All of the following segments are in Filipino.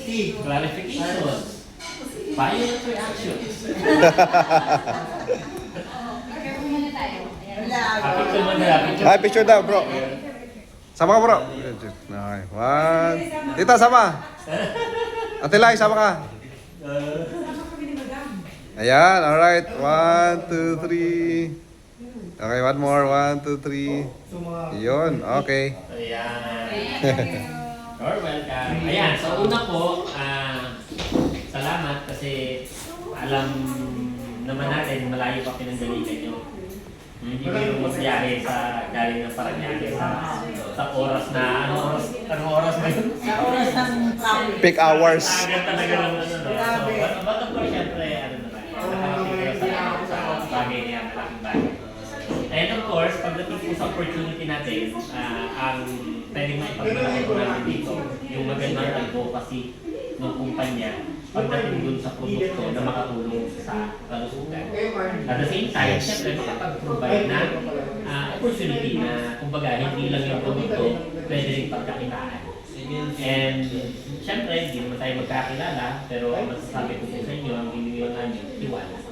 Clarification. Violent reaction. Picture mo na, picture. Ay, picture daw, bro. Sama ka, bro. Okay, one. Tita, sama. Ate Lai, sama ka. Ayan, alright. 1, 2, 3. Okay, one more. 1, 2, 3. Yun, okay. Ayan. You're welcome. Ayan, so una po, salamat kasi alam naman natin malayo pa pinanggalitan nyo. Hindi kayo magbiyahe sa galing ng Parañaque sa oras na, anong oras ba yun? Sa oras ng traffic. Peak hours. Agad talaga ng ano. So, but of course, syempre, ano naman, nakakapit kayo sa bagay niya, malaking bagay. And of course, pagdating po sa opportunity natin, ang pwedeng maipagmalaki po natin dito, yung magandang advocacy ng kumpanya pagdating dun sa produkto na makatulong sa kalusugan. At the same time, syempre, makapag-provide na opportunity na, kumbaga, hindi lang yung produkto, pwede rin pagkakitaan. And syempre, hindi naman tayo magkakilala, pero ang masasabi ko po sa inyo, ang iniwan namin, tiwala.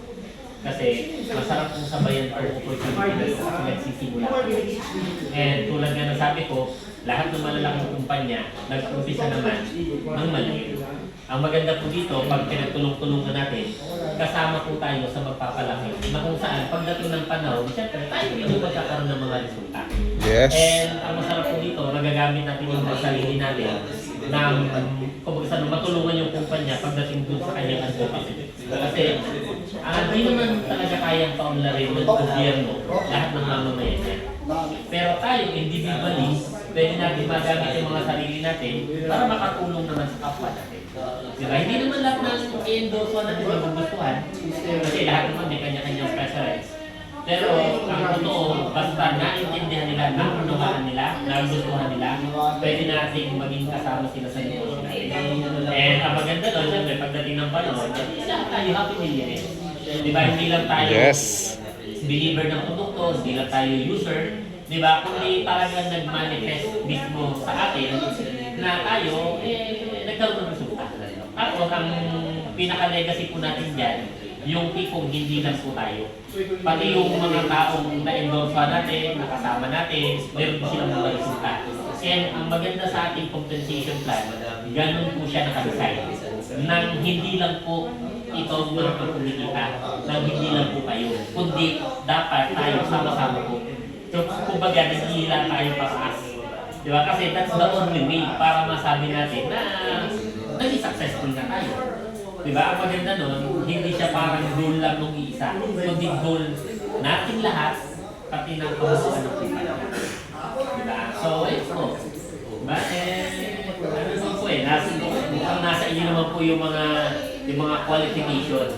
Kasi masarap kong sabayan ang opportunity kasi nagsisimula kami. And tulad nga ng sabi ko, lahat ng malalaking kumpanya, nag-umpisa naman ng maliit. Ang maganda po dito, pag pinagtulong-tulungan natin, kasama po tayo sa magpapalaki. Na kung saan, pagdating ng panahon, siyempre tayo yung magkakaroon ng mga resulta. Yes. And ang masarap po dito, nagagamit natin yung sarili natin ng, kung saan matulungan yung kumpanya pagdating dun sa kanyang advocacy. Kasi, di naman talaga kayang paunlarin ng gobyerno lahat ng mamamayan niya. Pero tayo, individually, pwede natin magamit yung mga sarili natin para makatulong naman sa kapwa natin. Diba? Hindi naman lahat ng i-endorse natin magugustuhan kasi lahat naman may kanya-kanyang preference. Pero ang totoo, basta naintindihan nila, naunawaan nila, nagustuhan nila, pwede natin maging kasama sila sa negosyo natin. And ang maganda doon, siyempre, pagdating ng panahon, lahat tayo happy millionaires. Diba? Hindi lang tayo believer ng produkto, hindi lang tayo user. Diba? Kundi talagang nag-manifest mismo sa atin na tayo, nagkaroon ng resulta. Tapos, ang pinaka-legacy po natin dyan, yung tipong hindi lang po tayo. Pati yung mga taong na-endorse natin, nakasama natin, meron po silang mga resulta. And ang maganda sa ating compensation plan, ganun po siya nakadesign. Nang hindi lang po ito mga kumikita, nang hindi lang po kayo, kundi dapat tayo sama-sama po. So, kumbaga, naghihila tayo pataas. Diba? Kasi that's the only way para masabi natin na naging successful na tayo. Diba? Ang maganda nun, hindi siya parang goal lang nung iisa, kundi goal natin lahat, pati ng kabuuan ng kumpanya. Diba? So, ito. Diba? Ano naman po nasa inyo naman po yung mga qualification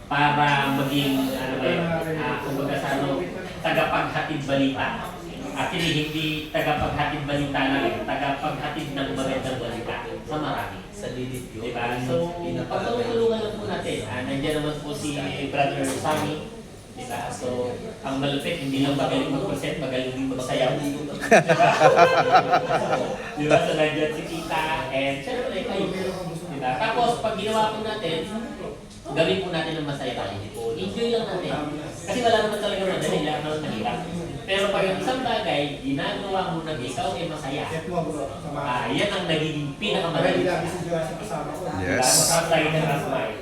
para maging, kumbaga sa tagapaghatid balita. Actually, hindi tagapaghatid balita lang, tagapaghatid ng magandang balita sa marami. Sa DDQ. Diba? So, pagtulungan lang po natin. Nandiyan naman po si Brother Sammy. Diba? So, ang malupit, hindi lang magaling mag-present, magaling din magsayaw. Diba? Diba? So, nandiyan si Tita, and syempre kayo. Diba? Tapos, pag ginawa po natin, gawin po natin ng masaya tayo. Enjoy lang natin. Kasi wala naman talaga madali, lahat naman mahirap. Pero pag yung isang bagay, ginagawa mo na ikaw ay masaya. Yan ang nagiging pinakamadali. Yes. Masarap tayo na smile.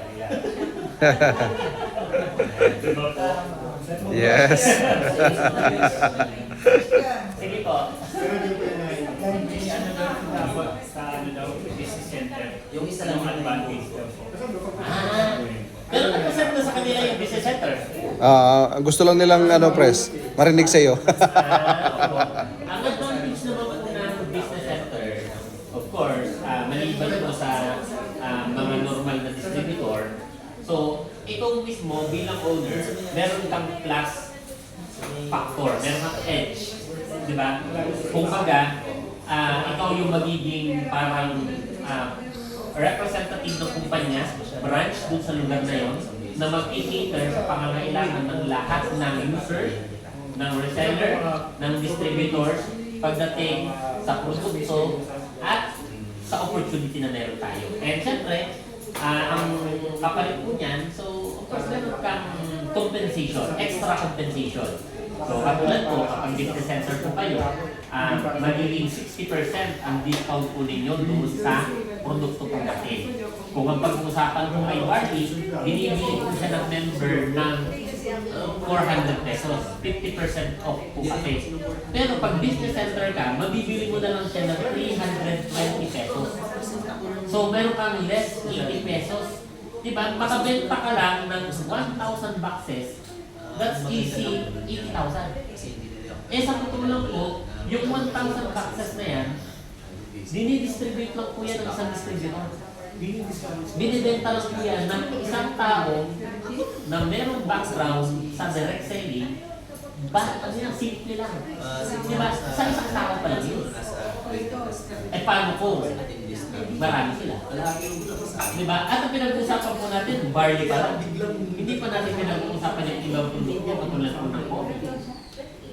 Yes. Sige po. Yung isa lang advantage. Pero nagpasend na sa kanila yung business center. Gusto lang nilang press, marinig sa iyo. Ang advantage naman po ng business center, of course, maliban po sa mga normal na distributor. So, ikaw mismo bilang owner, meron kang plus factor, meron kang edge. Diba? Kung baga, ikaw yung magiging parang representative ng kumpanya, branch dun sa lugar na yon, na mag-cater sa pangangailangan ng lahat ng user, ng reseller, ng distributors, pagdating sa produkto at sa opportunity na meron tayo. And syempre, ang kapalit po niyan, so of course meron kang compensation, extra compensation. So katulad po, kapag business center po kayo, magiging 60% ang discount po ninyo doon sa produkto po natin. Kung ang pag-uusapan po kay Barley, binibili po siya ng member ng 400 pesos, 50% off po kasi. Pero pag business center ka, mabibili mo na lang siya ng 320 pesos. So meron kang less 80 pesos. Diba? Makabenta ka lang ng 1,000 boxes, that's easy 80,000. Eh sa totoo lang po, yung 1,000 boxes na yan, dinidistribute lang po yan ng isang distributor. Binibenta lang po yan ng isang tao na merong background sa direct selling, ano yan, simple lang. Diba? Sa isang tao pa lang yun. Eh paano po? Marami sila. Diba? At ang pinag-usapan po natin, barley pa lang. Hindi pa natin pinag-uusapan yung ibang produkto katulad po ng coffee.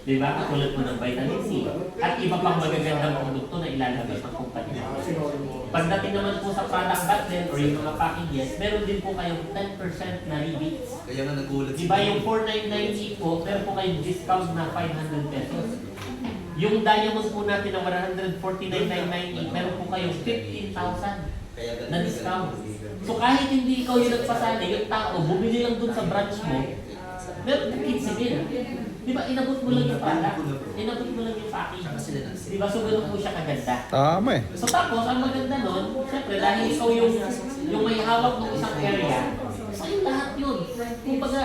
Diba? Katulad po ng vitamin C. At iba pang magagandang produkto na ilalabas ng kumpanya. Pagdating naman po sa product button or yung mga packages, meron din po kayong 10% na rebates. Kaya nga nagulat Diba yung 4,990 po, meron po kayong discount na 500 pesos. Yung diamond po natin na 149,990, meron po kayong 15,000 na discount. So kahit hindi ikaw yung nagpasali, yung tao, bumili lang dun sa branch mo, meron ka 15,000. Diba, inabot mo lang yung product, inabot mo lang yung package. Diba, so ganoon po siya kaganda. Tama eh. So tapos, ang maganda nun, syempre, dahil ikaw yung may hawak ng isang area, sa'yo lahat yun. Kumbaga,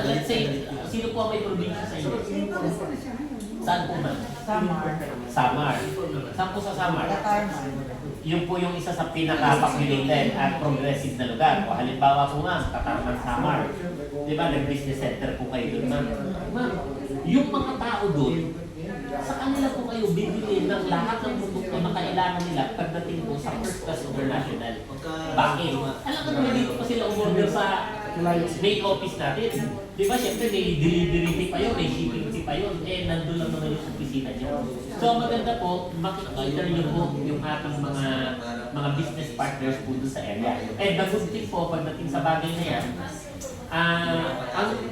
let's say, sino po ang may probinsya sa inyo? Saan po man? Samar. Saan po sa Samar? Yun po yung isa sa pinaka-populated at progressive na lugar. O halimbawa po ma'am, Katarman Samar. Di ba, nag-business center po kayo doon ma'am. Ma'am, yung mga tao doon, sa kanila po kayo bibili ng lahat ng produkto na kailangan nila pagdating po sa First Class International. Bakit? Alam ko naman dito pa sila umorder sa main office natin. Di ba, syempre may delivery fee pa yun, may shipping fee pa yun. Eh, nandun lang naman yung opisina niyo. So, ang maganda po, makikita niyo po yung ating mga business partners po doon sa area. And the good thing po, pagdating sa bagay na yan,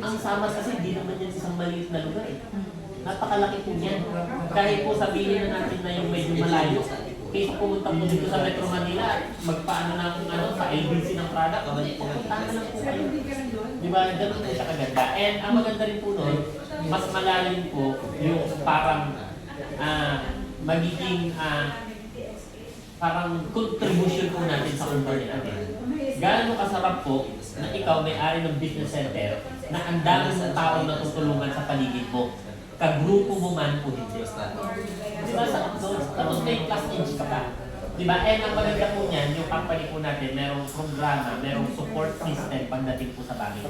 ang Samar kasi hindi naman yan isang maliit na lugar eh. Napakalaki po yan. Kahit po sabihin na natin na yung medyo malayo, kaysa pumunta po dito sa Metro Manila at magpaano ng sa LBC ng product, pupunta na lang po kayo. Diba? Ganun po siya kaganda. And ang maganda rin po nun, mas malalim po yung parang magiging parang contribution po natin sa company natin. Gaano kasarap po na ikaw may-ari ng business center na ang daming tao na tutulungan sa paligid mo. Kagrupo mo man po hindi. Diba sa tapos may class age ka pa. Diba? And ang maganda po niyan, yung company po natin, merong programa, merong support system pagdating po sa bagay.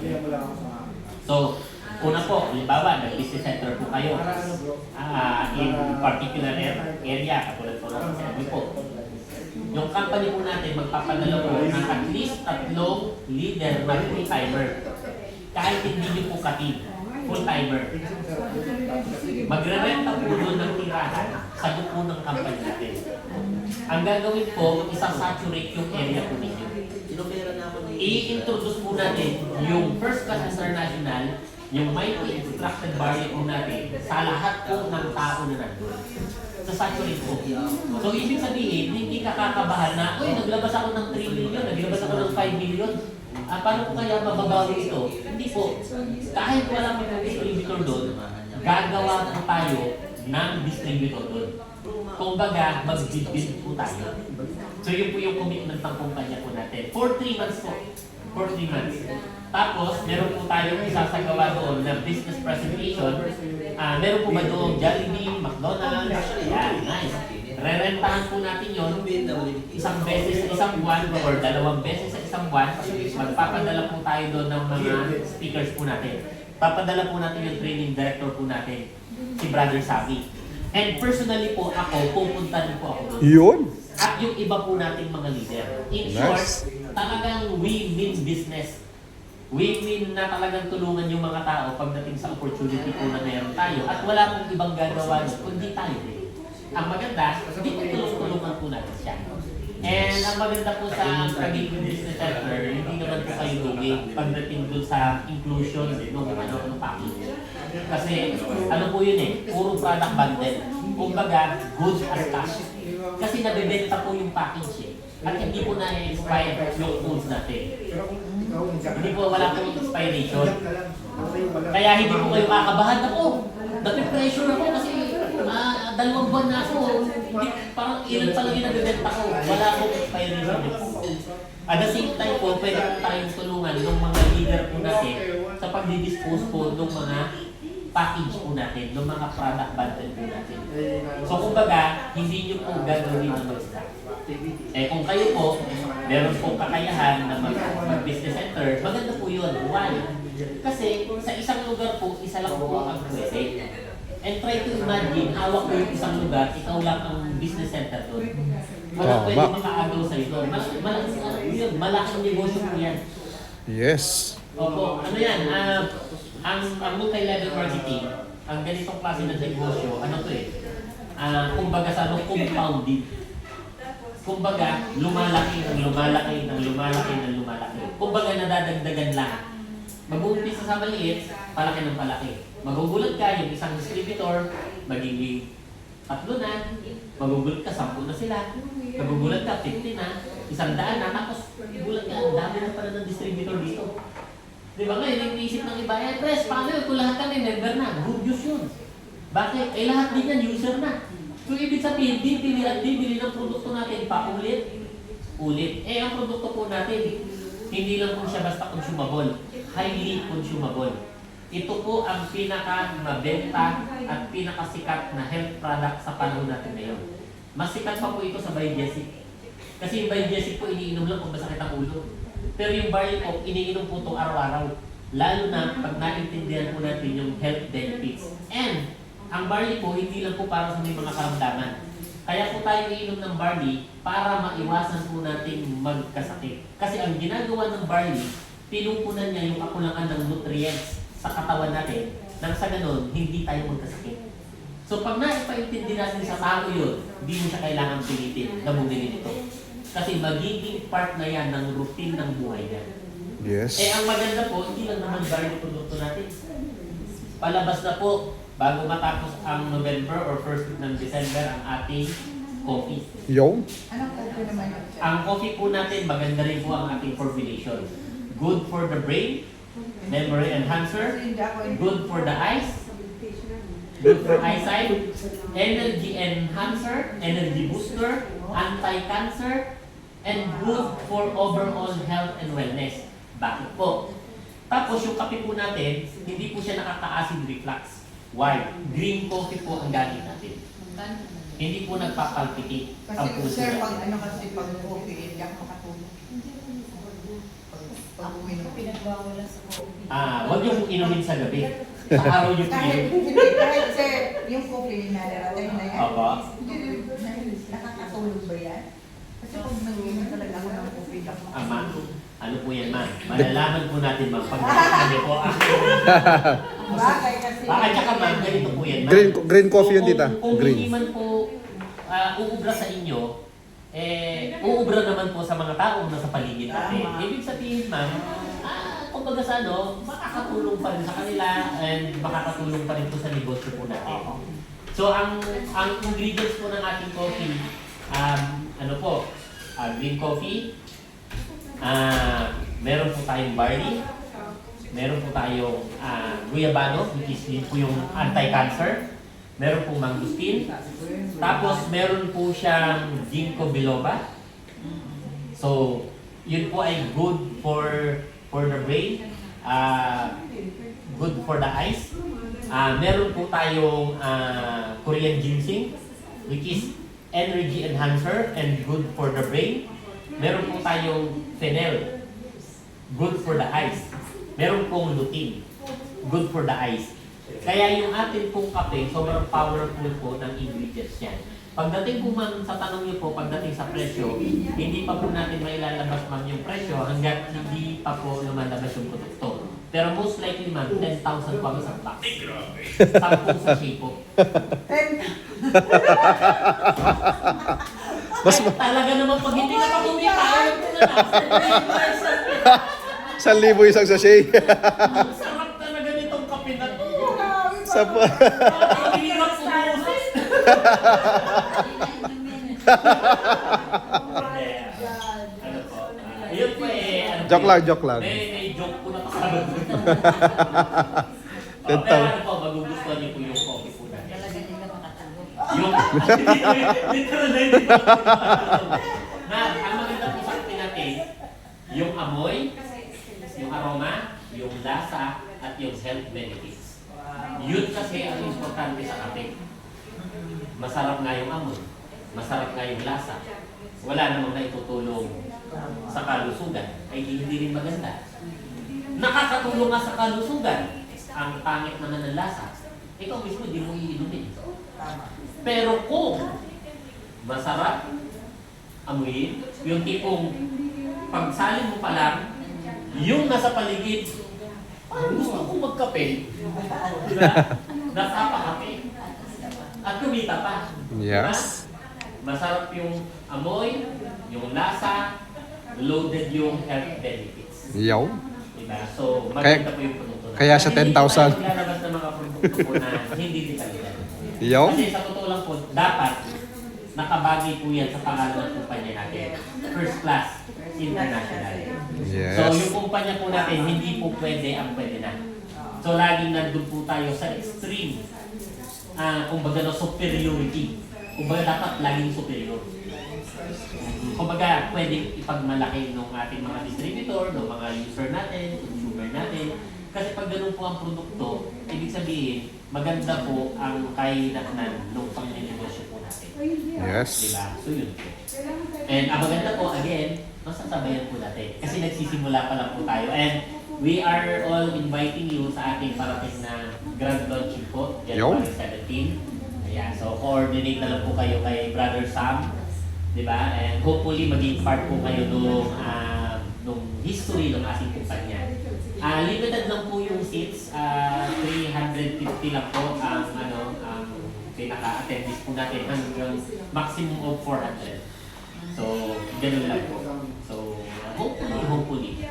So, una po, halimbawa, nag-business center po kayo in particular area, katulad po ng sabi po. Yung company po natin, magpapadala po ng at least 3 leader na full-timer. Kahit hindi nyo po katid, full-timer. Magre-renta po doon ng tirahan sa po ng company natin. Ang gagawin po, isa-saturate yung area po ninyo. I-introduce po natin yung First Class International, yung mighty extracted barley po natin sa lahat po ng tao na nandun. Sa-saturate po. So, ibig sabihin, hindi ka kakabahan na, uy, naglabas ako ng 3 million, naglabas ako ng 5 million. Paano po kaya mababawi ito? Hindi po. Kahit wala po yung distributor doon, gagawa po tayo ng distributor doon. Kung baga, mag-build po tayo. So, yun po yung commitment ng kumpanya po natin. For 3 months po. For 3 months. Tapos, meron po tayong isasagawa doon na business presentation. Meron po ba doon Jollibee, McDonald's? Yan, nice. Rerentahan po natin yun isang beses sa isang buwan or 2 beses sa isang buwan. Magpapadala po tayo doon ng mga speakers po natin. Papadala po natin yung training director po natin, si Brother Sabi. And personally po ako, pupunta rin po ako doon. Yun. At yung iba po nating mga leader. In short, talagang win-win business. Win-win na talagang tulungan yung mga tao pagdating sa opportunity po na meron tayo. At wala pong ibang gagawa kundi tayo. Ang maganda, hindi tulungan po natin siya. And ang maganda po sa pagiging business center, hindi naman po kayo lugi pagdating dun sa inclusion ng package. Kasi ano po yun puro product bundle. Kumbaga, goods as cash. Kasi nabibenta po yung package at hindi po na-expire yung foods natin. Hindi po, wala po expiration. Kaya hindi po kayo kakabahan ako. Napipressure ako kasi 2 buwan na ako. Parang ilan pa lang yung nabibenta ko. Wala akong expiration. At the same time po, pwede po tayong tulungan ng mga leader po natin sa pagdidispose po ng mga package po natin, ng mga product bundle po natin. So kumbaga, hindi nyo po gagawin na mag-stop. Kung kayo po, meron pong kakayahan na mag-business center, maganda po yun. Why? Kasi sa isang lugar po, isa lang po ang pwede. And try to imagine, hawak mo yung isang lugar, ikaw lang ang business center doon. Walang pwede makaagaw sa'yo doon. Malaking negosyo po yan. Yes. Opo, ano yan, ang multi-level marketing, ang ganitong klase ng negosyo, ano to kumbaga sa compounded. Kumbaga, lumalaki. Kumbaga, nadadagdagan lang. Mag-uumpisa sa maliit, palaki ng palaki. Magugulat ka, yung isang distributor, magiging 3 na. Magugulat ka, 10 na sila. Magugulat ka, 50 na. 100 na, tapos gulat ka, ang dami na pala ng distributor dito. Di ba ngayon, iniisip ng iba, Pres, paano yun? Kung lahat kami member na, good news yun. Bakit? Lahat din yan, user na. So, ibig sabihin, bibili ng produkto natin paulit. Ang produkto po natin, hindi lang po siya basta consumable, highly consumable. Ito po ang pinaka-mabenta at pinakasikat na health product sa panahon natin ngayon. Mas sikat pa po ito sa Biogesic. Kasi yung Biogesic po, iniinom lang kung masakit ang ulo. Pero yung barley po, iniinom po itong araw-araw. Lalo na pag naintindihan po natin yung health benefits. And ang barley po, hindi lang po para sa may mga karamdaman. Kaya po tayo iinom ng barley para maiwasan po natin magkasakit. Kasi ang ginagawa ng barley, pinupunan niya yung kakulangan ng nutrients sa katawan natin nang sa ganun, hindi tayo magkasakit. So pag naipaintindi natin sa tao yun, hindi mo siya kailangan pilitin na bumili nito. Kasi magiging part na yan ng routine ng buhay niya. Yes. Ang maganda po, hindi lang naman barley produkto natin. Palabas na po, bago matapos ang November or first week ng December, ang ating coffee. Yung? Anong coffee naman yun? Ang coffee po natin, maganda rin po ang ating formulation. Good for the brain, memory enhancer, good for the eyes, good for eyesight, energy enhancer, energy booster, anti-cancer, and good for overall health and wellness. Bakit po? Tapos yung kape po natin, hindi po siya nakaka-acid reflux. Why? Green coffee po ang gamit natin. Hindi po nagpapalpitate ang Kasi puso sir, pag natin. kasi pag coffee, hindi ako makatulog. Pag uminom. Huwag niyo po inumin sa gabi. Sa araw niyo po Kahit, inumin. hindi, kahit sir, yung coffee na narating na yan. Opo. Nakakatulog ba yan? Kasi pag nag-inom talaga ako ng coffee, ako Ma'am, makatulog. ano po yan, ma'am? Malalaman po natin, ma'am. Pag nakakali po Bagay kasi. Baka tsaka, ma'am, ganito po yan, ma'am. Green coffee yun, tita. Kung Green. hindi man po uubra sa inyo, uubra naman po sa mga taong nasa paligid natin. Tama. Ibig sabihin, ma'am, kumbaga sa makakatulong pa rin sa kanila and makakatulong pa rin po sa negosyo po natin. So, ang ingredients po ng ating coffee, green coffee, meron po tayong barley, meron po tayong guyabano, which is yun po yung anti-cancer, meron po mangosteen, tapos meron po siyang ginkgo biloba. So, yun po ay good for the brain, good for the eyes. Meron po tayong Korean ginseng, which is energy enhancer and good for the brain. Meron po tayong fennel, good for the eyes. Meron pong lutein, good for the eyes. Kaya yung atin pong kape, sobrang powerful po ng ingredients yan. Pagdating po man sa tanong niyo po, pagdating sa presyo, hindi pa po natin mailalabas ma'am yung presyo hanggat hindi pa po lumalabas yung produkto. Pero most likely ma'am, 10,000 po ang isang box. 10 sa shape po. 10. Mas Ay, talaga naman pag hindi ka pa kumita, ayaw ko na lang. 1,000 isang sachet. Ang sarap talaga nitong kape na to. Sa pa. Ang hirap umuusap. Ano po? Yun po eh. Joke lang, joke lang. May joke po na kasama doon. 10,000. Pero ano po, magugustuhan niyo po yung coffee po natin. Talaga hindi ka makatulog. Yung, literal na hindi pa ako makatulog. Na, ang maganda po sa kape natin, yung amoy, yung aroma, yung lasa, at yung health benefits. Yun kasi ang importante sa kape. Masarap nga yung amoy, masarap nga yung lasa. Wala namang naitutulong sa kalusugan, ay hindi rin maganda. Nakakatulong nga sa kalusugan, ang pangit naman ng lasa. Ikaw mismo, di mo iinumin. Pero kung masarap, amuyin, yung tipong pagsalin mo pa lang, yung nasa paligid, gusto ko magkape. Diba? Napapakape. At kumita pa. Yes. Diba? Masarap yung amoy, yung lasa, loaded yung health benefits. Yaw. Diba? So, maganda po yung produkto na. kaya sa 10,000. Hindi tayo maglalabas ng mga produkto po na hindi din talaga. Yaw. Kasi sa totoo lang po, dapat nakabagay po yan sa pangalan ng kumpanya natin. First Class International. Yes. So yung kumpanya po natin, hindi po pwede ang pwede na. So laging nandun po tayo sa extreme. Kumbaga no, superiority. Kumbaga dapat laging superior. Kumbaga pwedeng ipagmalaki ng ating mga distributor, ng mga user natin, consumer natin. Kasi pag ganun po ang produkto, ibig sabihin, maganda po ang kainatnan ng pang-negosyo po natin. Yes. Diba? So yun po. And ang maganda po, again, masasabayan po natin. Kasi nagsisimula pa lang po tayo. And we are all inviting you sa ating parating na grand launching po, January 17. Ayan, so coordinate na lang po kayo kay Brother Sam. Diba? And hopefully maging part po kayo nung history ng ating kumpanya. Limited lang po yung seats, 350 lang po ang pinaka-attendees po natin hanggang maximum of 400. So, ganun lang po. So, hopefully.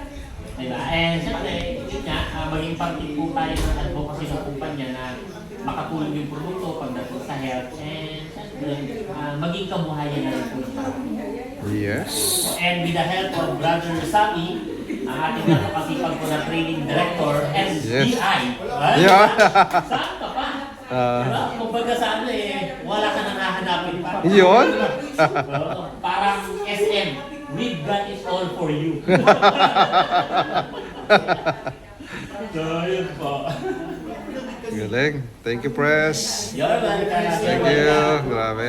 Diba? And syempre, yun nga, maging parte po tayo ng advocacy ng kumpanya na makatulong yung produkto pagdating sa health and syempre, maging kabuhayan na rin po ng marami. Yes. And with the help of Brother Sammy, ang ating nakakasipag po na training director, SBI. Right? Yeah. Saan ka pa? Diba? Kumbaga sa ano wala ka nang hahanapin pa. Yun. Parang SM, we've got it all for you. So, yun po. Galing. Thank you, Press. You're welcome. Thank you. Grabe.